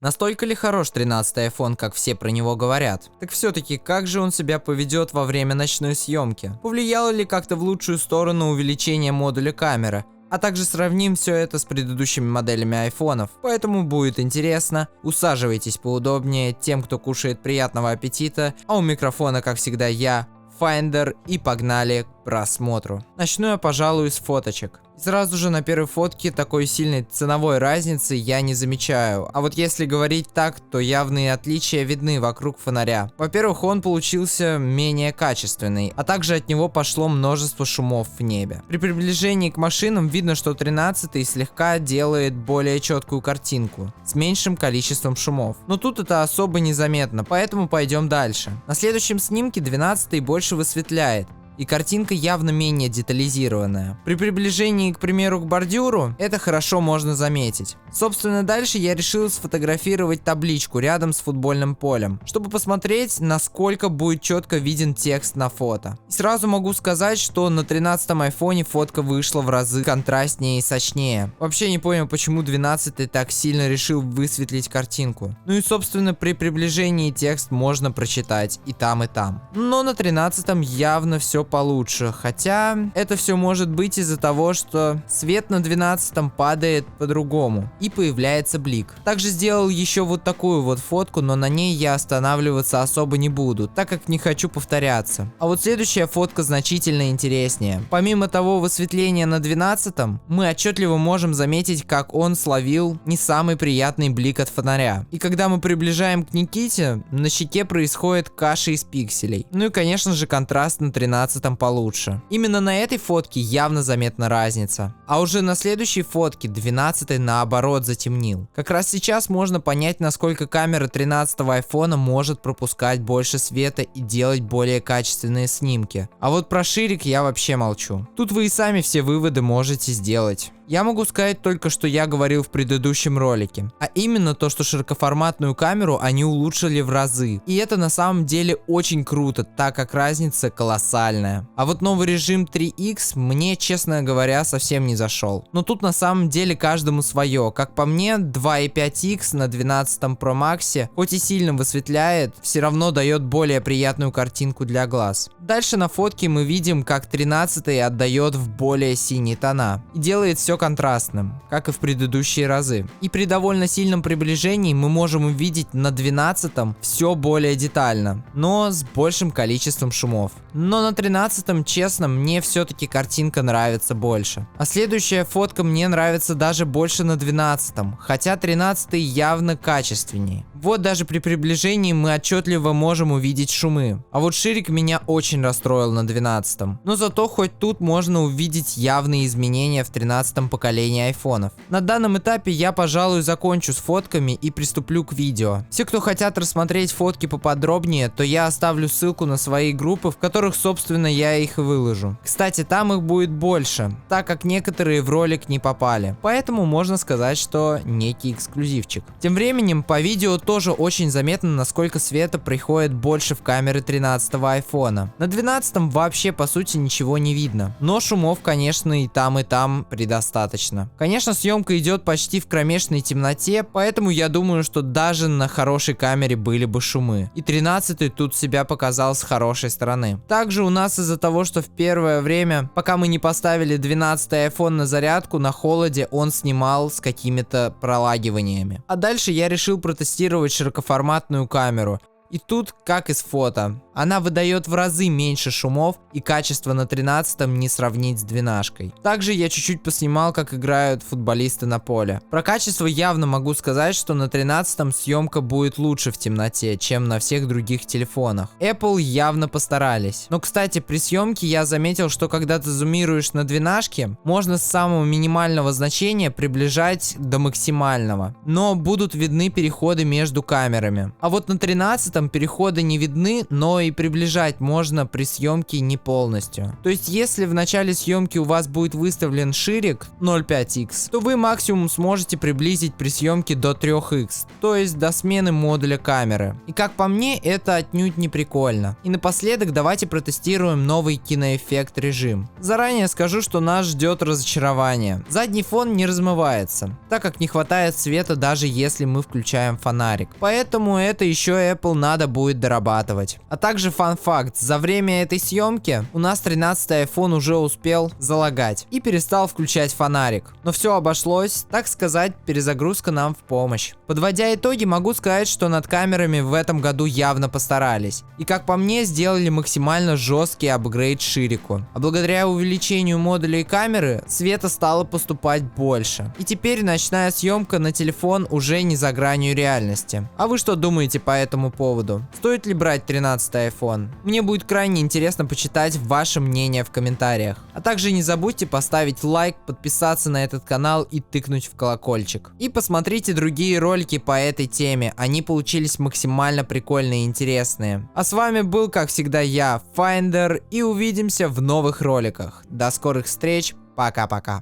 Настолько ли хорош 13-й iPhone, как все про него говорят? Так все-таки, как же он себя поведет во время ночной съемки? Повлияло ли как-то в лучшую сторону увеличение модуля камеры? А также сравним все это с предыдущими моделями айфонов. Поэтому будет интересно. Усаживайтесь поудобнее, тем, кто кушает, приятного аппетита. А у микрофона, как всегда, я, Finder, и погнали к просмотру. Начну я, пожалуй, с фоточек. Сразу же на первой фотке такой сильной ценовой разницы я не замечаю. А вот если говорить так, то явные отличия видны вокруг фонаря. Во-первых, он получился менее качественный, а также от него пошло множество шумов в небе. При приближении к машинам видно, что 13-й слегка делает более четкую картинку, с меньшим количеством шумов. Но тут это особо незаметно, поэтому пойдем дальше. На следующем снимке 12-й больше высветляет, и картинка явно менее детализированная. При приближении, к примеру, к бордюру, это хорошо можно заметить. Собственно, дальше я решил сфотографировать табличку рядом с футбольным полем, чтобы посмотреть, насколько будет четко виден текст на фото. И сразу могу сказать, что на 13-м айфоне фотка вышла в разы контрастнее и сочнее. Вообще не понял, почему 12-й так сильно решил высветлить картинку. Ну и собственно, при приближении текст можно прочитать и там, и там. Но на 13-м явно все получше, хотя это все может быть из-за того, что свет на 12-м падает по-другому и появляется блик. Также сделал еще вот такую вот фотку, но на ней я останавливаться особо не буду, так как не хочу повторяться. А вот следующая фотка значительно интереснее. Помимо того высветления на 12-м, мы отчетливо можем заметить, как он словил не самый приятный блик от фонаря. И когда мы приближаем к Никите, на щеке происходит каша из пикселей. Ну и конечно же контраст на 13-м получше. Именно на этой фотке явно заметна разница. А уже на следующей фотке 12-й наоборот затемнил. Как раз сейчас можно понять, насколько камера 13-го айфона может пропускать больше света и делать более качественные снимки. А вот про ширик я вообще молчу. Тут вы и сами все выводы можете сделать. Я могу сказать только, что я говорил в предыдущем ролике. А именно то, что широкоформатную камеру они улучшили в разы. И это на самом деле очень круто, так как разница колоссальная. А вот новый режим 3X мне, честно говоря, совсем не зашел. Но тут на самом деле каждому свое. Как по мне, 2.5X на 12-м Pro Max, хоть и сильно высветляет, все равно дает более приятную картинку для глаз. Дальше на фотке мы видим, как 13-й отдает в более синие тона. И делает все контрастным, как и в предыдущие разы. И при довольно сильном приближении мы можем увидеть на 12-м все более детально, но с большим количеством шумов. Но на 13-м, честно, мне все-таки картинка нравится больше. А следующая фотка мне нравится даже больше на 12-м, хотя 13-й явно качественнее. Вот даже при приближении мы отчетливо можем увидеть шумы. А вот ширик меня очень расстроил на 12-м. Но зато хоть тут можно увидеть явные изменения в 13-м поколении айфонов. На данном этапе я, пожалуй, закончу с фотками и приступлю к видео. Все, кто хотят рассмотреть фотки поподробнее, то я оставлю ссылку на свои группы, в которых, собственно, я их и выложу. Кстати, там их будет больше, так как некоторые в ролик не попали. Поэтому можно сказать, что некий эксклюзивчик. Тем временем по видео тоже очень заметно, насколько света приходит больше в камеры 13-го айфона. На 12-м вообще по сути ничего не видно. Но шумов, конечно, и там предостаточно. Конечно, съемка идет почти в кромешной темноте, поэтому я думаю, что даже на хорошей камере были бы шумы. И 13-й тут себя показал с хорошей стороны. Также у нас из-за того, что в первое время, пока мы не поставили 12-й iPhone на зарядку, на холоде он снимал с какими-то пролагиваниями. А дальше я решил протестировать широкоформатную камеру. И тут, как из фото, она выдает в разы меньше шумов, и качество на 13-м не сравнить с 12-шкой. Также я чуть-чуть поснимал, как играют футболисты на поле. Про качество явно могу сказать, что на 13-м съемка будет лучше в темноте, чем на всех других телефонах. Apple явно постарались. Но, кстати, при съемке я заметил, что когда ты зумируешь на 12-шке, можно с самого минимального значения приближать до максимального. Но будут видны переходы между камерами. А вот на 13-м моментом перехода не видны, но и приближать можно при съемке не полностью. То есть если в начале съемки у вас будет выставлен ширик 0.5х, то вы максимум сможете приблизить при съемке до 3х, то есть до смены модуля камеры. И как по мне, это отнюдь не прикольно. И напоследок давайте протестируем новый киноэффект режим. Заранее скажу, что нас ждет разочарование. Задний фон не размывается, так как не хватает света, даже если мы включаем фонарик. Поэтому это еще Apple надо будет дорабатывать. А также фан-факт, за время этой съемки у нас 13-й iPhone уже успел залагать и перестал включать фонарик. Но все обошлось, так сказать, перезагрузка нам в помощь. Подводя итоги, могу сказать, что над камерами в этом году явно постарались. И как по мне, сделали максимально жесткий апгрейд ширику. А благодаря увеличению модулей камеры, света стало поступать больше. И теперь ночная съемка на телефон уже не за гранью реальности. А вы что думаете по этому поводу? Стоит ли брать 13-й iPhone? Мне будет крайне интересно почитать ваше мнение в комментариях. А также не забудьте поставить лайк, подписаться на этот канал и тыкнуть в колокольчик. И посмотрите другие ролики по этой теме, они получились максимально прикольные и интересные. А с вами был, как всегда, я, Finder, и увидимся в новых роликах. До скорых встреч, пока-пока.